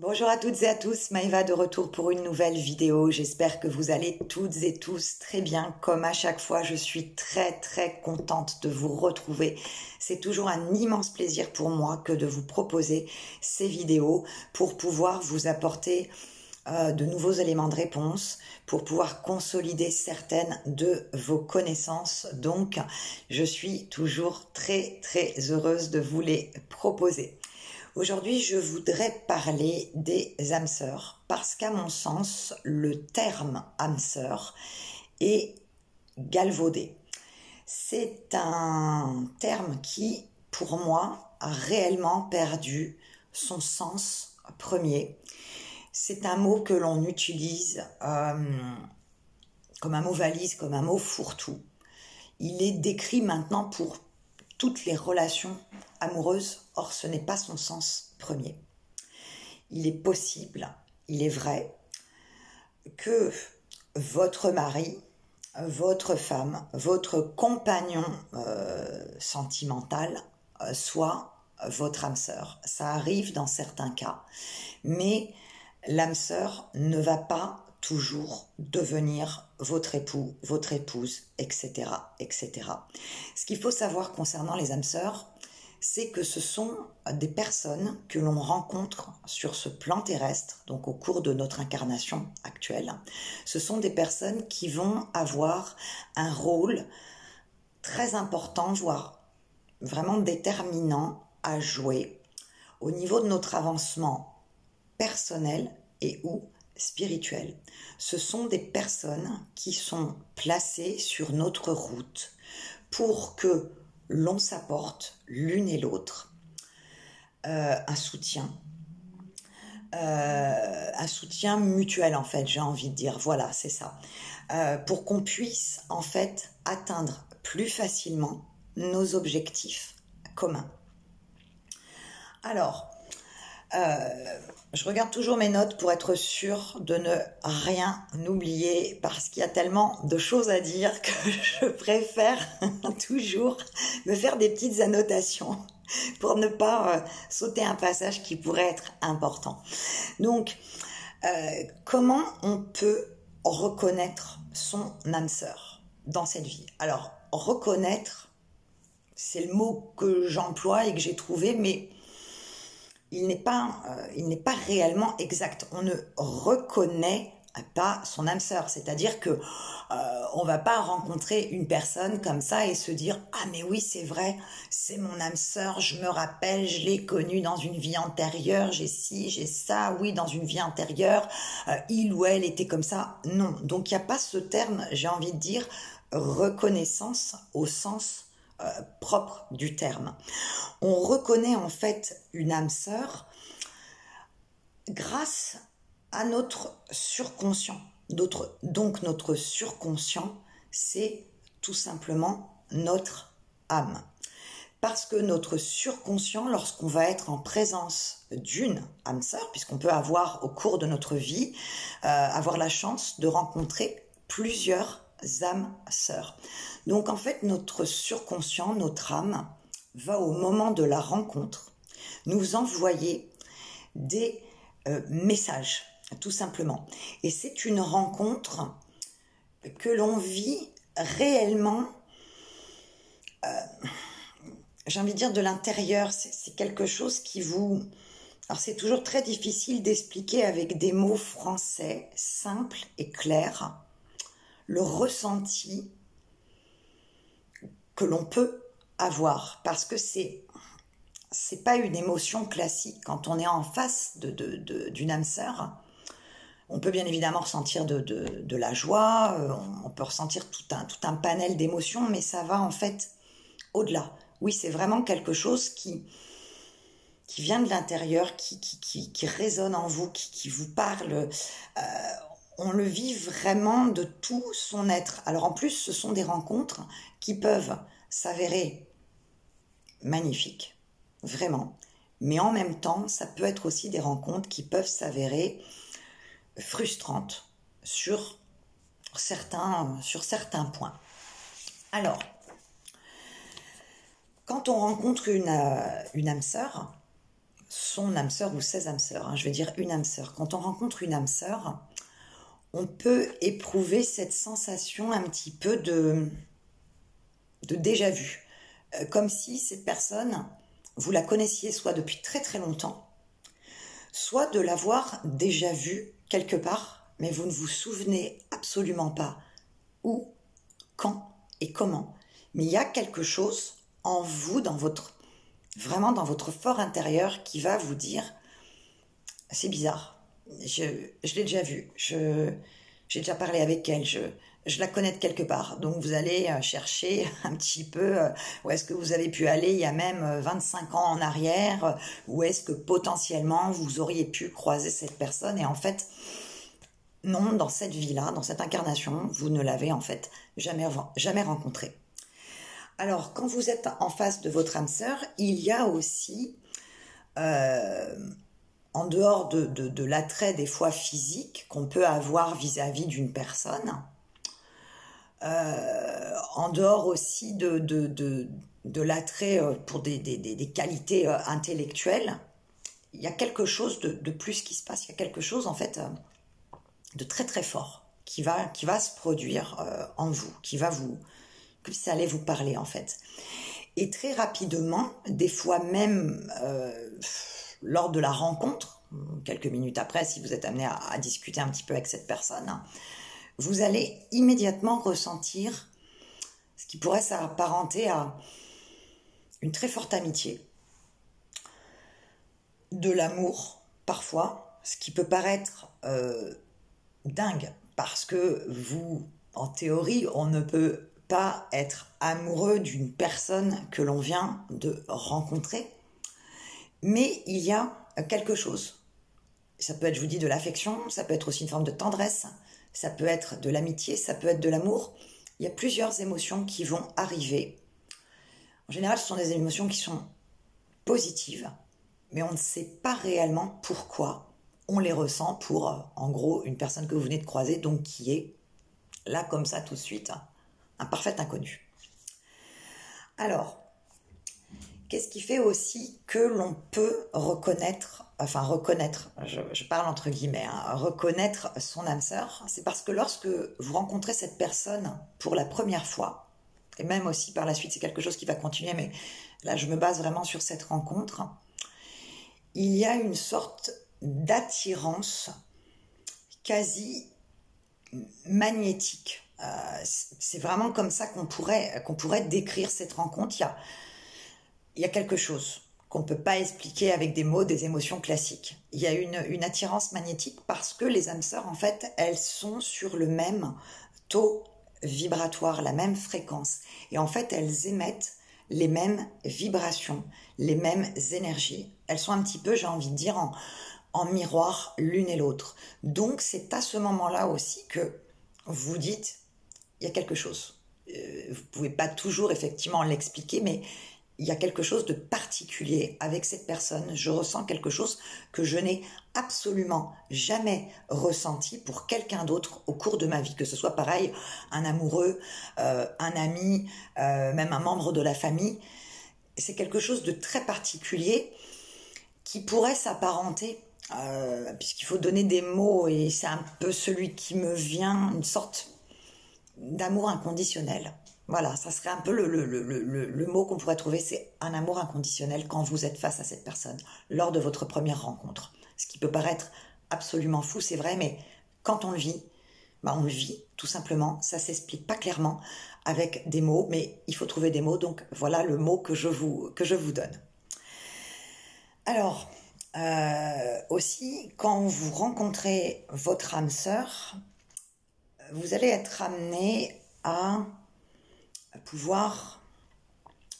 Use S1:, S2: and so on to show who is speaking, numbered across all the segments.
S1: Bonjour à toutes et à tous, Maëva de retour pour une nouvelle vidéo. J'espère que vous allez toutes et tous très bien. Comme à chaque fois, je suis très contente de vous retrouver. C'est toujours un immense plaisir pour moi que de vous proposer ces vidéos pour pouvoir vous apporter de nouveaux éléments de réponse, pour pouvoir consolider certaines de vos connaissances. Donc, je suis toujours très heureuse de vous les proposer. Aujourd'hui, je voudrais parler des âmes sœurs parce qu'à mon sens, le terme âme sœur est galvaudé. C'est un terme qui, pour moi, a réellement perdu son sens premier. C'est un mot que l'on utilise comme un mot valise, comme un mot fourre-tout. Il est décrit maintenant pour toutes les relations amoureuses, or ce n'est pas son sens premier. Il est possible, il est vrai, que votre mari, votre femme, votre compagnon sentimental soit votre âme sœur. Ça arrive dans certains cas, mais l'âme sœur ne va pas toujours devenir votre époux, votre épouse, etc., etc. Ce qu'il faut savoir concernant les âmes sœurs, c'est que ce sont des personnes que l'on rencontre sur ce plan terrestre, donc au cours de notre incarnation actuelle. Ce sont des personnes qui vont avoir un rôle très important, voire vraiment déterminant à jouer au niveau de notre avancement personnel et ou spirituel. Ce sont des personnes qui sont placées sur notre route pour que l'on s'apporte l'une et l'autre un soutien mutuel en fait, j'ai envie de dire, voilà, c'est ça, pour qu'on puisse en fait atteindre plus facilement nos objectifs communs. Alors, je regarde toujours mes notes pour être sûre de ne rien oublier parce qu'il y a tellement de choses à dire que je préfère toujours me faire des petites annotations pour ne pas sauter un passage qui pourrait être important. Donc, comment on peut reconnaître son âme sœur dans cette vie? Alors, reconnaître, c'est le mot que j'emploie et que j'ai trouvé, mais il n'est pas réellement exact. On ne reconnaît pas son âme sœur, c'est-à-dire que on va pas rencontrer une personne comme ça et se dire ah mais oui c'est vrai, c'est mon âme sœur, je me rappelle, je l'ai connue dans une vie antérieure, j'ai ci, j'ai ça, oui dans une vie antérieure, il ou elle était comme ça. Non, donc il n'y a pas ce terme, j'ai envie de dire reconnaissance au sens propre du terme. On reconnaît en fait une âme sœur grâce à notre surconscient. Donc notre surconscient, c'est tout simplement notre âme. Parce que notre surconscient, lorsqu'on va être en présence d'une âme sœur, puisqu'on peut avoir au cours de notre vie, avoir la chance de rencontrer plusieurs âmes sœurs. Donc en fait, notre surconscient, notre âme, va au moment de la rencontre nous envoyer des messages, tout simplement. Et c'est une rencontre que l'on vit réellement, j'ai envie de dire de l'intérieur. C'est quelque chose qui vous... Alors c'est toujours très difficile d'expliquer avec des mots français simples et clairs le ressenti que l'on peut avoir, parce que c'est pas une émotion classique. Quand on est en face d'une âme sœur, on peut bien évidemment ressentir de la joie, on peut ressentir tout un panel d'émotions, mais ça va en fait au-delà. Oui, c'est vraiment quelque chose qui vient de l'intérieur, qui résonne en vous, qui vous parle. On le vit vraiment de tout son être. Alors en plus, ce sont des rencontres qui peuvent s'avérer magnifiques, vraiment. Mais en même temps, ça peut être aussi des rencontres qui peuvent s'avérer frustrantes sur certains points. Alors, quand on rencontre une âme sœur, son âme sœur ou ses âmes sœurs, hein, je vais dire une âme sœur. Quand on rencontre une âme sœur, on peut éprouver cette sensation un petit peu de déjà-vu. Comme si cette personne, vous la connaissiez soit depuis très très longtemps, soit de l'avoir déjà vue quelque part, mais vous ne vous souvenez absolument pas où, quand et comment. Mais il y a quelque chose en vous, vraiment dans votre fort intérieur, qui va vous dire c'est bizarre, je l'ai déjà vue, j'ai déjà parlé avec elle, je la connais de quelque part. Donc vous allez chercher un petit peu où est-ce que vous avez pu aller il y a même 25 ans en arrière, où est-ce que potentiellement vous auriez pu croiser cette personne. Et en fait, non, dans cette vie-là, dans cette incarnation, vous ne l'avez en fait jamais rencontrée. Alors, quand vous êtes en face de votre âme sœur, il y a aussi, en dehors de l'attrait des fois physique qu'on peut avoir vis-à-vis d'une personne, en dehors aussi de l'attrait pour des qualités intellectuelles, il y a quelque chose de plus qui se passe. Il y a quelque chose en fait de très très fort qui va se produire en vous, comme si ça allait vous parler en fait. Et très rapidement, des fois même lors de la rencontre, quelques minutes après, si vous êtes amené à discuter un petit peu avec cette personne, vous allez immédiatement ressentir ce qui pourrait s'apparenter à une très forte amitié, de l'amour parfois, ce qui peut paraître dingue, parce que vous, en théorie, on ne peut pas être amoureux d'une personne que l'on vient de rencontrer, mais il y a quelque chose. Ça peut être, je vous dis, de l'affection, ça peut être aussi une forme de tendresse, ça peut être de l'amitié, ça peut être de l'amour. Il y a plusieurs émotions qui vont arriver. En général, ce sont des émotions qui sont positives, mais on ne sait pas réellement pourquoi on les ressent pour, en gros, une personne que vous venez de croiser, donc qui est là comme ça tout de suite, un parfait inconnu. Alors, qu'est-ce qui fait aussi que l'on peut reconnaître, je parle entre guillemets, hein, reconnaître son âme sœur, c'est parce que lorsque vous rencontrez cette personne pour la première fois, et même aussi par la suite, c'est quelque chose qui va continuer, mais là je me base vraiment sur cette rencontre, il y a une sorte d'attirance quasi magnétique. C'est vraiment comme ça qu'on pourrait décrire cette rencontre. Il y a quelque chose qu'on ne peut pas expliquer avec des mots, des émotions classiques. Il y a une attirance magnétique parce que les âmes sœurs, en fait, elles sont sur le même taux vibratoire, la même fréquence. Et en fait, elles émettent les mêmes vibrations, les mêmes énergies. Elles sont un petit peu, j'ai envie de dire, en miroir l'une et l'autre. Donc, c'est à ce moment-là aussi que vous dites, il y a quelque chose. Vous ne pouvez pas toujours effectivement l'expliquer, mais il y a quelque chose de particulier avec cette personne. Je ressens quelque chose que je n'ai absolument jamais ressenti pour quelqu'un d'autre au cours de ma vie, que ce soit pareil, un amoureux, un ami, même un membre de la famille. C'est quelque chose de très particulier qui pourrait s'apparenter, puisqu'il faut donner des mots, et c'est un peu celui qui me vient, une sorte d'amour inconditionnel. Voilà, ça serait un peu le mot qu'on pourrait trouver, c'est un amour inconditionnel quand vous êtes face à cette personne, lors de votre première rencontre. Ce qui peut paraître absolument fou, c'est vrai, mais quand on le vit, on le vit, tout simplement. Ça s'explique pas clairement avec des mots, mais il faut trouver des mots, donc voilà le mot que je vous donne. Alors, aussi, quand vous rencontrez votre âme sœur, vous allez être amené à pouvoir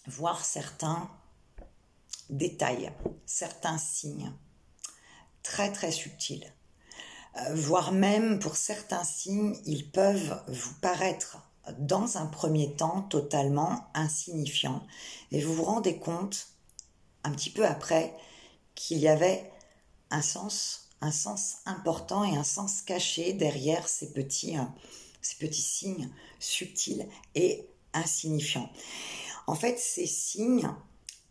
S1: voir certains détails, certains signes très très subtils. Voire même pour certains signes, ils peuvent vous paraître dans un premier temps totalement insignifiants. Et vous vous rendez compte, un petit peu après, qu'il y avait un sens important et un sens caché derrière ces petits signes subtils et insignifiants. En fait, ces signes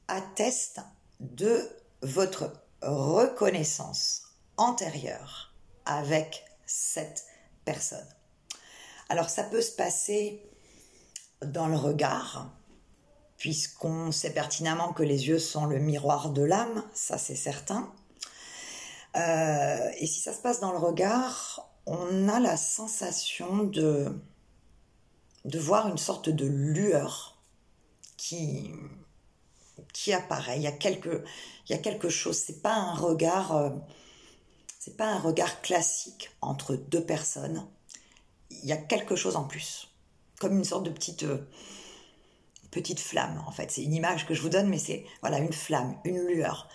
S1: attestent de votre reconnaissance antérieure avec cette personne. Alors ça peut se passer dans le regard, puisqu'on sait pertinemment que les yeux sont le miroir de l'âme, ça c'est certain. Et si ça se passe dans le regard, on a la sensation de voir une sorte de lueur qui apparaît. Il y a quelque chose. C'est pas un regard classique entre deux personnes. Il y a quelque chose en plus, comme une sorte de petite flamme en fait. C'est une image que je vous donne, mais c'est voilà une flamme, une lueur.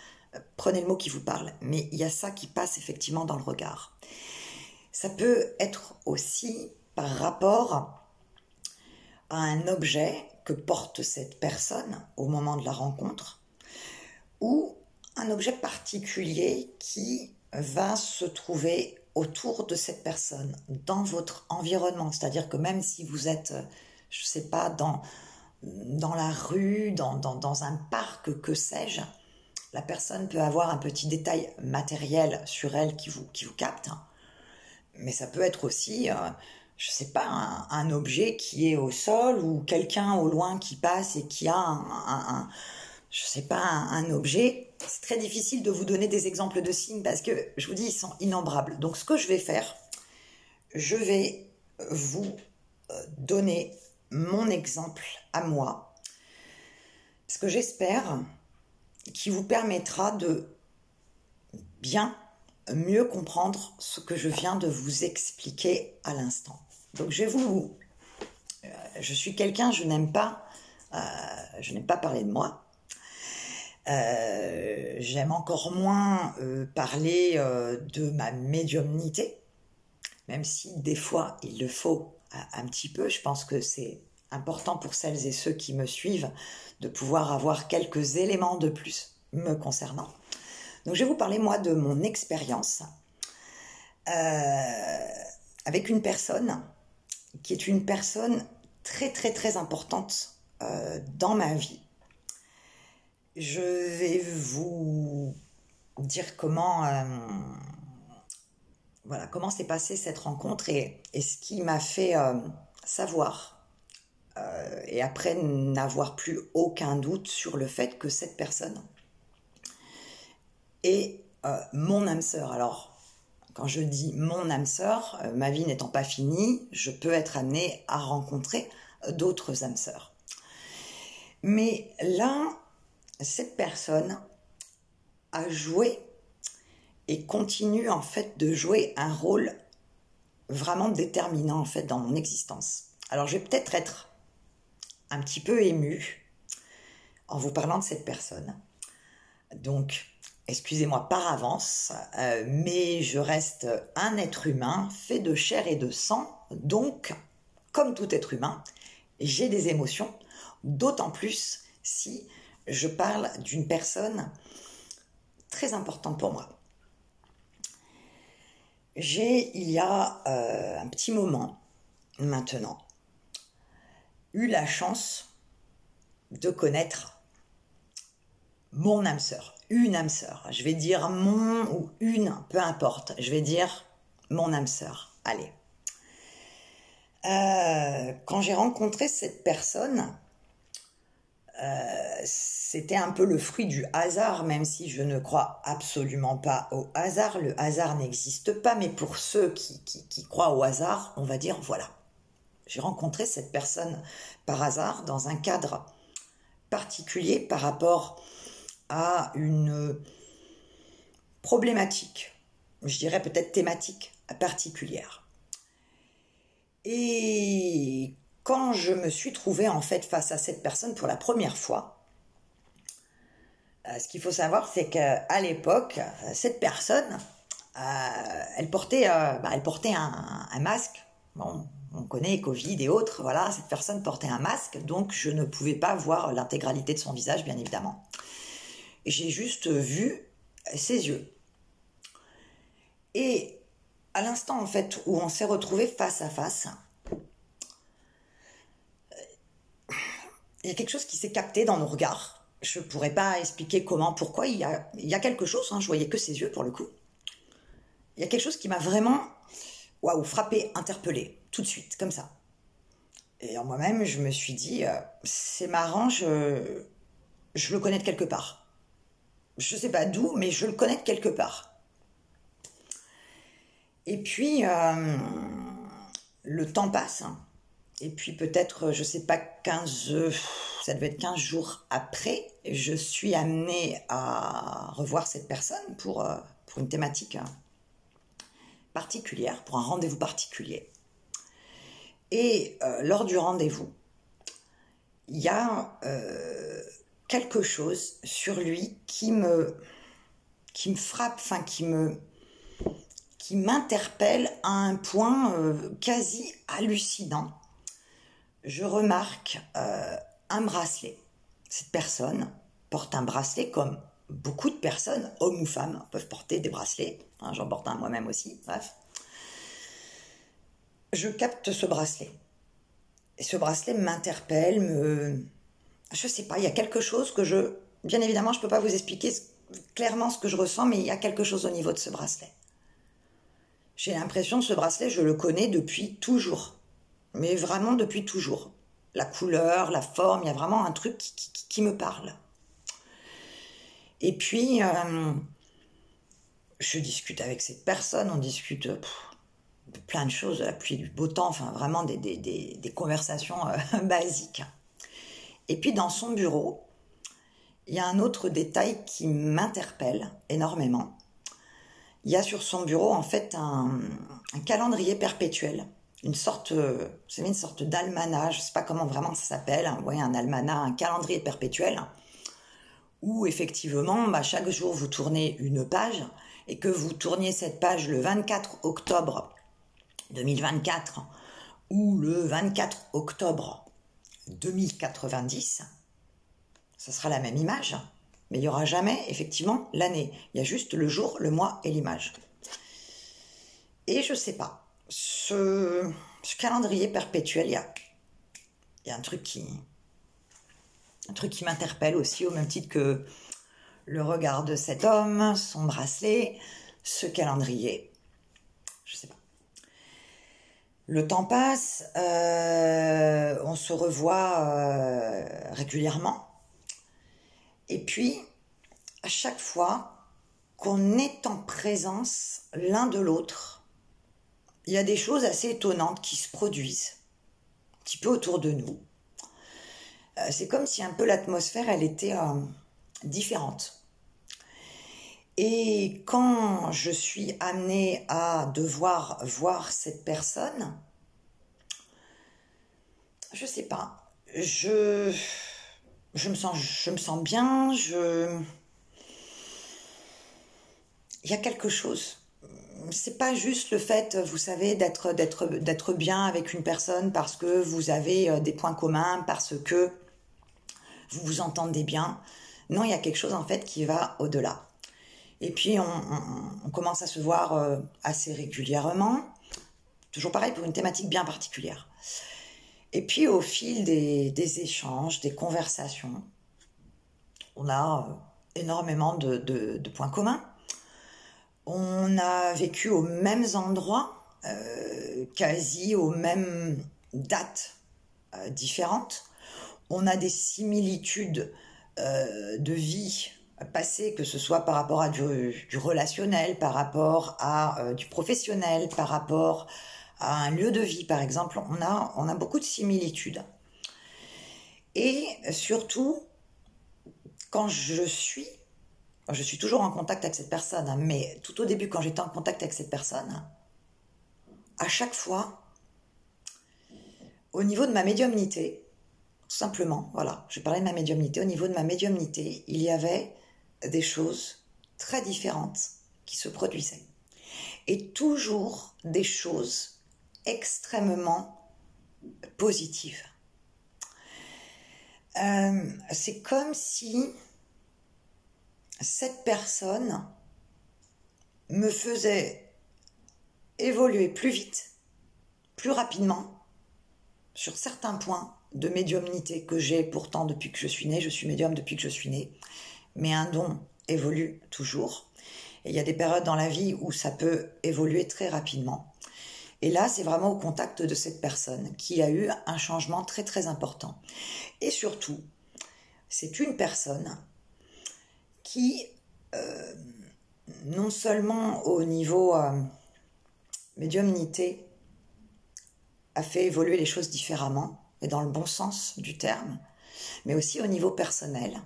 S1: Prenez le mot qui vous parle, mais il y a ça qui passe effectivement dans le regard. Ça peut être aussi par rapport à un objet que porte cette personne au moment de la rencontre, ou un objet particulier qui va se trouver autour de cette personne, dans votre environnement. C'est-à-dire que même si vous êtes, je ne sais pas, dans la rue, dans un parc, que sais-je, la personne peut avoir un petit détail matériel sur elle qui vous capte, mais ça peut être aussi, je ne sais pas, un objet qui est au sol, ou quelqu'un au loin qui passe et qui a je sais pas, un objet. C'est très difficile de vous donner des exemples de signes parce que, je vous dis, ils sont innombrables. Donc ce que je vais faire, je vais vous donner mon exemple à moi, parce que j'espère qu'il vous permettra de bien mieux comprendre ce que je viens de vous expliquer à l'instant. Donc je suis quelqu'un, je n'aime pas parler de moi. J'aime encore moins parler de ma médiumnité, même si des fois il le faut un petit peu. Je pense que c'est important pour celles et ceux qui me suivent de pouvoir avoir quelques éléments de plus me concernant. Donc je vais vous parler moi de mon expérience avec une personne qui est une personne très très très importante dans ma vie. Je vais vous dire comment s'est passée cette rencontre et ce qui m'a fait savoir et après n'avoir plus aucun doute sur le fait que cette personne est mon âme sœur. Alors, quand je dis mon âme sœur, ma vie n'étant pas finie, je peux être amenée à rencontrer d'autres âmes sœurs. Mais là, cette personne a joué et continue en fait de jouer un rôle vraiment déterminant en fait dans mon existence. Alors je vais peut-être être un petit peu émue en vous parlant de cette personne. Donc excusez-moi par avance, mais je reste un être humain fait de chair et de sang. Donc, comme tout être humain, j'ai des émotions, d'autant plus si je parle d'une personne très importante pour moi. J'ai, il y a un petit moment maintenant, eu la chance de connaître mon âme sœur, une âme sœur. Je vais dire mon ou une, peu importe. Je vais dire mon âme sœur. Allez. Quand j'ai rencontré cette personne, c'était un peu le fruit du hasard, même si je ne crois absolument pas au hasard. Le hasard n'existe pas, mais pour ceux qui croient au hasard, on va dire voilà. J'ai rencontré cette personne par hasard dans un cadre particulier par rapport à une problématique, je dirais peut-être thématique particulière. Et quand je me suis trouvée en fait face à cette personne pour la première fois, ce qu'il faut savoir, c'est qu'à l'époque, cette personne, elle portait un masque. Bon, on connaît Covid et autres, voilà, cette personne portait un masque, donc je ne pouvais pas voir l'intégralité de son visage, bien évidemment. J'ai juste vu ses yeux. Et à l'instant, en fait, où on s'est retrouvés face à face, il y a quelque chose qui s'est capté dans nos regards. je pourrais pas expliquer comment, pourquoi. Il y a quelque chose, hein, je voyais que ses yeux pour le coup. Il y a quelque chose qui m'a vraiment, waouh, frappé, interpellé, tout de suite, comme ça. Et en moi-même, je me suis dit, c'est marrant, je le connais de quelque part. Je sais pas d'où, mais je le connais de quelque part. Et puis, le temps passe, hein. Et puis peut-être, je sais pas, ça devait être 15 jours après, je suis amenée à revoir cette personne pour une thématique particulière, pour un rendez-vous particulier. Et lors du rendez-vous, il y a quelque chose sur lui qui me frappe, enfin qui m'interpelle à un point quasi hallucinant. Je remarque un bracelet. Cette personne porte un bracelet comme beaucoup de personnes, hommes ou femmes, peuvent porter des bracelets. Hein, j'en porte un moi-même aussi, bref. Je capte ce bracelet. Et ce bracelet m'interpelle, je sais pas, il y a quelque chose que bien évidemment, je peux pas vous expliquer clairement ce que je ressens, mais il y a quelque chose au niveau de ce bracelet. J'ai l'impression que ce bracelet, je le connais depuis toujours. Mais vraiment depuis toujours. La couleur, la forme, il y a vraiment un truc qui me parle. Et puis, je discute avec cette personne, on discute de plein de choses, de la pluie, du beau temps, enfin vraiment des conversations basiques. Et puis dans son bureau, il y a un autre détail qui m'interpelle énormément. Il y a sur son bureau en fait un calendrier perpétuel. Une sorte d'almanach, je ne sais pas comment vraiment ça s'appelle, hein, vous voyez, un almanach, un calendrier perpétuel, où effectivement, chaque jour vous tournez une page, et que vous tourniez cette page le 24 octobre 2024 ou le 24 octobre 2090, ça sera la même image, mais il n'y aura jamais effectivement l'année. Il y a juste le jour, le mois et l'image. Et je ne sais pas. Ce calendrier perpétuel, il y a un truc qui m'interpelle aussi, au même titre que le regard de cet homme, son bracelet, ce calendrier. Je sais pas. Le temps passe, on se revoit régulièrement. Et puis, à chaque fois qu'on est en présence l'un de l'autre, il y a des choses assez étonnantes qui se produisent, un petit peu autour de nous. C'est comme si un peu l'atmosphère, elle était différente. Et quand je suis amenée à devoir voir cette personne, je sais pas, je me sens bien, il y a quelque chose. C'est pas juste le fait, vous savez, d'être bien avec une personne parce que vous avez des points communs, parce que vous vous entendez bien. Non, il y a quelque chose en fait qui va au-delà. Et puis on commence à se voir assez régulièrement, toujours pareil pour une thématique bien particulière. Et puis au fil des échanges, des conversations, on a énormément de points communs. On a vécu aux mêmes endroits, quasi aux mêmes dates différentes. On a des similitudes de vie passée, que ce soit par rapport à du relationnel, par rapport à du professionnel, par rapport à un lieu de vie, par exemple. On a beaucoup de similitudes. Et surtout, quand je suis toujours en contact avec cette personne, hein, mais tout au début, quand j'étais en contact avec cette personne, à chaque fois, au niveau de ma médiumnité, tout simplement, voilà, je parlais de ma médiumnité, au niveau de ma médiumnité, il y avait des choses très différentes qui se produisaient. Et toujours des choses extrêmement positives. C'est comme si cette personne me faisait évoluer plus vite, plus rapidement, sur certains points de médiumnité que j'ai pourtant depuis que je suis née. Je suis médium depuis que je suis née. Mais un don évolue toujours. Et il y a des périodes dans la vie où ça peut évoluer très rapidement. Et là, c'est vraiment au contact de cette personne qui a eu un changement très très important. Et surtout, c'est une personne qui, non seulement au niveau médiumnité, a fait évoluer les choses différemment, et dans le bon sens du terme, mais aussi au niveau personnel.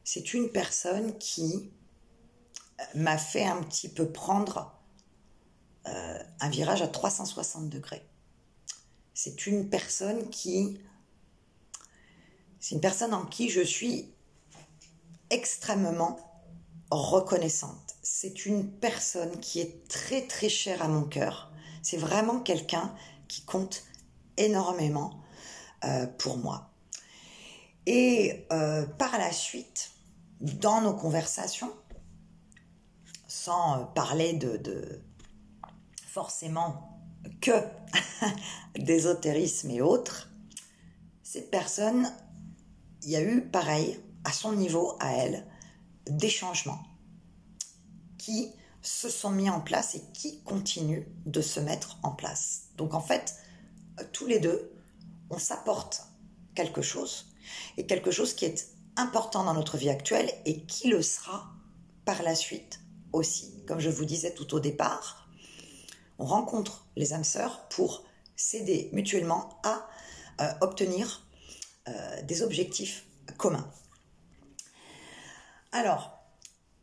S1: C'est une personne qui m'a fait un petit peu prendre un virage à 360 degrés. C'est une personne en qui je suis extrêmement reconnaissante. C'est une personne qui est très très chère à mon cœur. C'est vraiment quelqu'un qui compte énormément pour moi. Et par la suite, dans nos conversations, sans parler de forcément que d'ésotérisme et autres, cette personne, il y a eu pareil, à son niveau, à elle, des changements qui se sont mis en place et qui continuent de se mettre en place. Donc en fait, tous les deux, on s'apporte quelque chose, et quelque chose qui est important dans notre vie actuelle et qui le sera par la suite aussi. Comme je vous disais tout au départ, on rencontre les âmes sœurs pour s'aider mutuellement à obtenir des objectifs communs. Alors,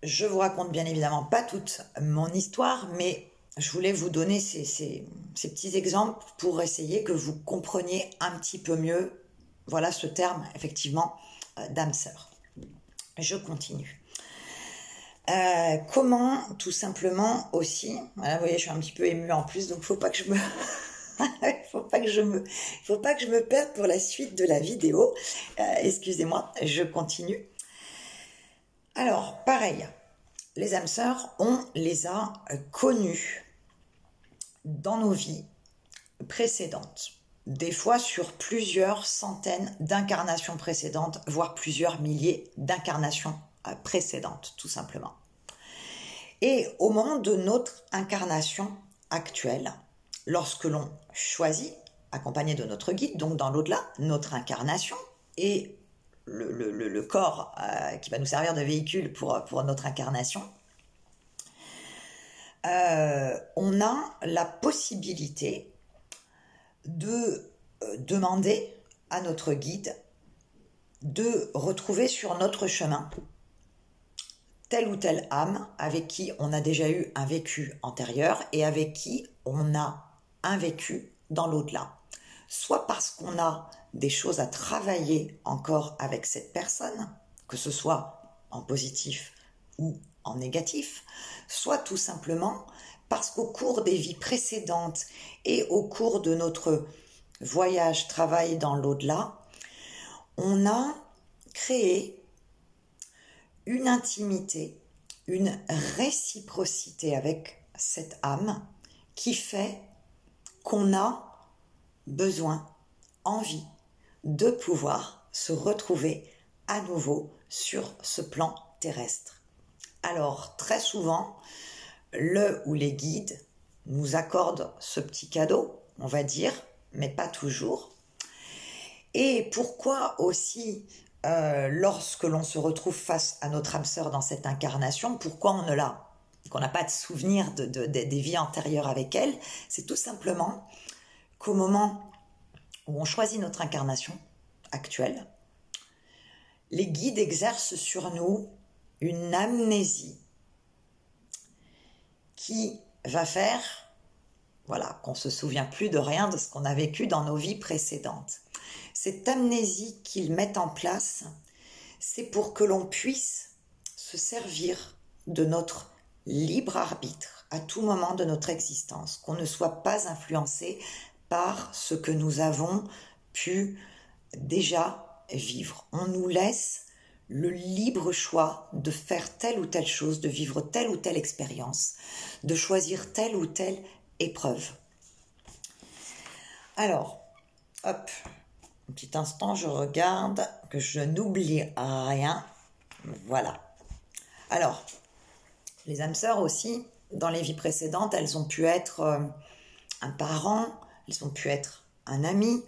S1: je vous raconte bien évidemment pas toute mon histoire, mais je voulais vous donner ces petits exemples pour essayer que vous compreniez un petit peu mieux, voilà ce terme effectivement d'âme sœur. Je continue. Comment, tout simplement aussi, voilà, vous voyez, je suis un petit peu émue en plus, donc faut pas que je me, faut pas que je me perde pour la suite de la vidéo. Excusez-moi, je continue. Alors, pareil, les âmes sœurs, on les a connues dans nos vies précédentes. Des fois sur plusieurs centaines d'incarnations précédentes, voire plusieurs milliers d'incarnations précédentes, tout simplement. Et au moment de notre incarnation actuelle, lorsque l'on choisit, accompagné de notre guide, donc dans l'au-delà, notre incarnation et le corps qui va nous servir de véhicule pour notre incarnation, on a la possibilité de demander à notre guide de retrouver sur notre chemin telle ou telle âme avec qui on a déjà eu un vécu antérieur et avec qui on a un vécu dans l'au-delà. Soit parce qu'on a des choses à travailler encore avec cette personne, que ce soit en positif ou en négatif, soit tout simplement parce qu'au cours des vies précédentes et au cours de notre voyage, travail dans l'au-delà, on a créé une intimité, une réciprocité avec cette âme qui fait qu'on a besoin, envie de pouvoir se retrouver à nouveau sur ce plan terrestre. Alors, très souvent, le ou les guides nous accordent ce petit cadeau, on va dire, mais pas toujours. Et pourquoi aussi, lorsque l'on se retrouve face à notre âme sœur dans cette incarnation, pourquoi qu'on n'a pas de souvenir des vies antérieures avec elle, c'est tout simplement qu'au moment où on choisit notre incarnation actuelle, les guides exercent sur nous une amnésie qui va faire, voilà, qu'on ne se souvient plus de rien de ce qu'on a vécu dans nos vies précédentes. Cette amnésie qu'ils mettent en place, c'est pour que l'on puisse se servir de notre libre arbitre à tout moment de notre existence, qu'on ne soit pas influencé par ce que nous avons pu déjà vivre. On nous laisse le libre choix de faire telle ou telle chose, de vivre telle ou telle expérience, de choisir telle ou telle épreuve. Alors, hop, Un petit instant, je regarde que je n'oublie rien. Voilà. Alors, les âmes sœurs aussi, dans les vies précédentes, elles ont pu être un parent, elles ont pu être un ami,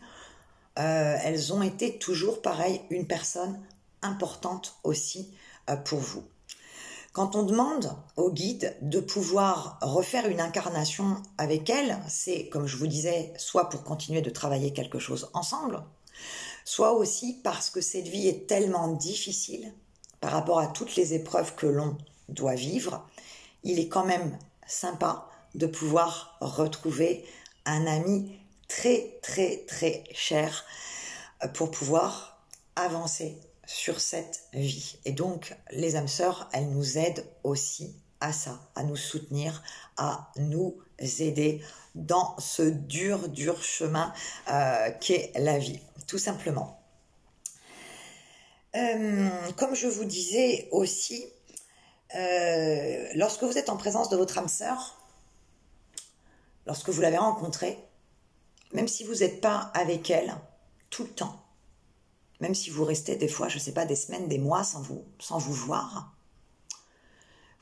S1: elles ont été toujours, pareil, une personne importante aussi pour vous. Quand on demande au guide de pouvoir refaire une incarnation avec elle, c'est, comme je vous disais, soit pour continuer de travailler quelque chose ensemble, soit aussi parce que cette vie est tellement difficile par rapport à toutes les épreuves que l'on doit vivre, il est quand même sympa de pouvoir retrouver un ami très très très cher pour pouvoir avancer sur cette vie. Et donc les âmes sœurs, elles nous aident aussi à ça, à nous soutenir, à nous aider dans ce dur chemin qu'est la vie, tout simplement. Comme je vous disais aussi, lorsque vous êtes en présence de votre âme sœur, lorsque vous l'avez rencontrée, même si vous n'êtes pas avec elle tout le temps, même si vous restez des fois, je ne sais pas, des semaines, des mois sans vous voir,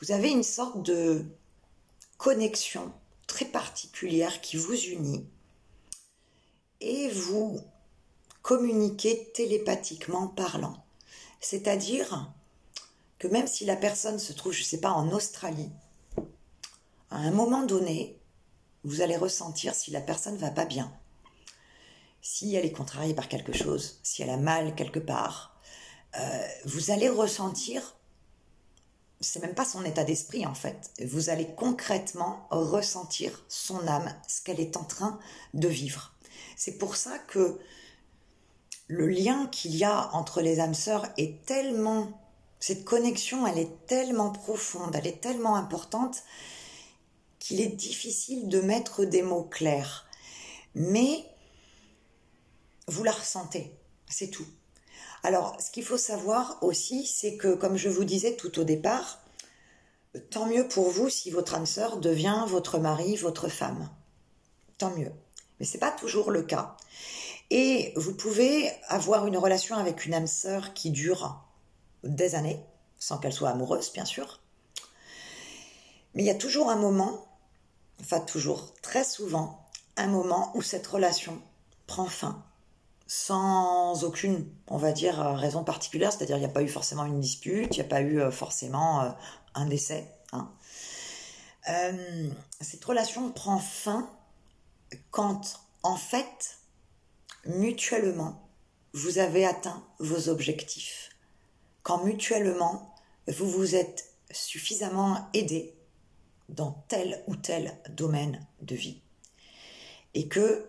S1: vous avez une sorte de connexion très particulière qui vous unit et vous communiquez télépathiquement parlant. C'est-à-dire que même si la personne se trouve, je ne sais pas, en Australie, à un moment donné, vous allez ressentir si la personne ne va pas bien, si elle est contrariée par quelque chose, si elle a mal quelque part. Vous allez ressentir, c'est même pas son état d'esprit en fait, vous allez concrètement ressentir son âme, ce qu'elle est en train de vivre. C'est pour ça que le lien qu'il y a entre les âmes sœurs est tellement, cette connexion, elle est tellement profonde, elle est tellement importante qu'il est difficile de mettre des mots clairs. Mais vous la ressentez, c'est tout. Alors, ce qu'il faut savoir aussi, c'est que, comme je vous disais tout au départ, tant mieux pour vous si votre âme sœur devient votre mari, votre femme. Tant mieux. Mais ce n'est pas toujours le cas. Et vous pouvez avoir une relation avec une âme sœur qui dure des années, sans qu'elle soit amoureuse, bien sûr. Mais il y a toujours un moment, enfin toujours, très souvent, un moment où cette relation prend fin, sans aucune, on va dire, raison particulière, c'est-à-dire il n'y a pas eu forcément une dispute, il n'y a pas eu forcément un décès. Hein. Cette relation prend fin quand, en fait, mutuellement, vous avez atteint vos objectifs. Quand mutuellement, vous vous êtes suffisamment aidé dans tel ou tel domaine de vie. Et que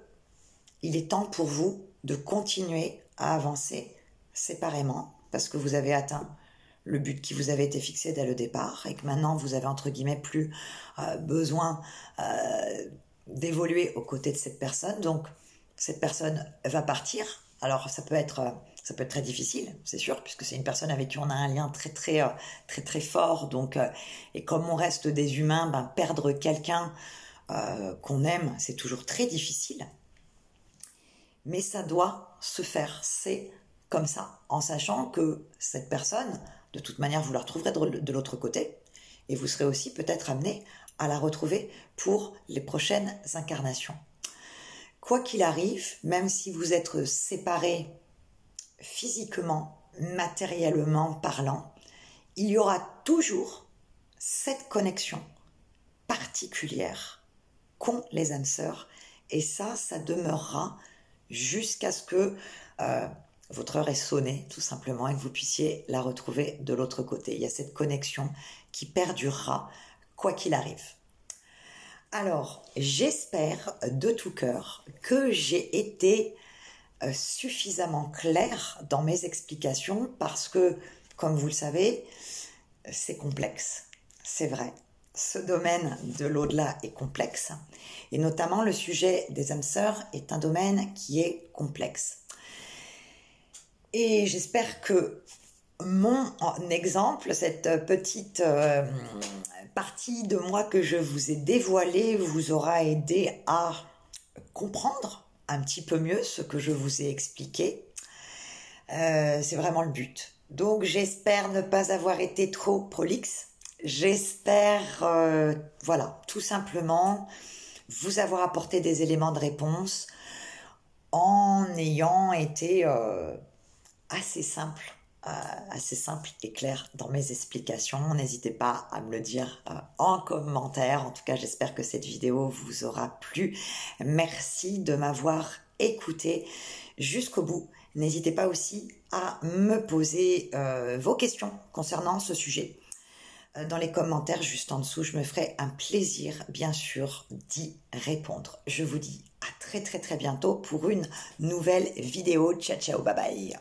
S1: il est temps pour vous de continuer à avancer séparément parce que vous avez atteint le but qui vous avait été fixé dès le départ et que maintenant vous avez entre guillemets plus besoin d'évoluer aux côtés de cette personne. Donc cette personne va partir. Alors ça peut être très difficile, c'est sûr, puisque c'est une personne avec qui on a un lien très fort. Donc et comme on reste des humains, perdre quelqu'un qu'on aime, c'est toujours très difficile. Mais ça doit se faire, c'est comme ça, en sachant que cette personne, de toute manière, vous la retrouverez de l'autre côté, et vous serez aussi peut-être amené à la retrouver pour les prochaines incarnations. Quoi qu'il arrive, même si vous êtes séparés physiquement, matériellement parlant, il y aura toujours cette connexion particulière qu'ont les âmes sœurs, et ça demeurera jusqu'à ce que votre heure est sonnée, tout simplement, et que vous puissiez la retrouver de l'autre côté. Il y a cette connexion qui perdurera, quoi qu'il arrive. Alors, j'espère de tout cœur que j'ai été suffisamment claire dans mes explications, parce que, comme vous le savez, c'est complexe, c'est vrai. Ce domaine de l'au-delà est complexe, et notamment le sujet des âmes sœurs est un domaine qui est complexe. Et j'espère que mon exemple, cette petite partie de moi que je vous ai dévoilée, vous aura aidé à comprendre un petit peu mieux ce que je vous ai expliqué. C'est vraiment le but. Donc j'espère ne pas avoir été trop prolixe. J'espère, voilà, tout simplement vous avoir apporté des éléments de réponse en ayant été assez simple, et clair dans mes explications. N'hésitez pas à me le dire en commentaire. En tout cas, j'espère que cette vidéo vous aura plu. Merci de m'avoir écouté jusqu'au bout. N'hésitez pas aussi à me poser vos questions concernant ce sujet. Dans les commentaires juste en dessous, je me ferai un plaisir, bien sûr, d'y répondre. Je vous dis à très très très bientôt pour une nouvelle vidéo. Ciao ciao, bye bye.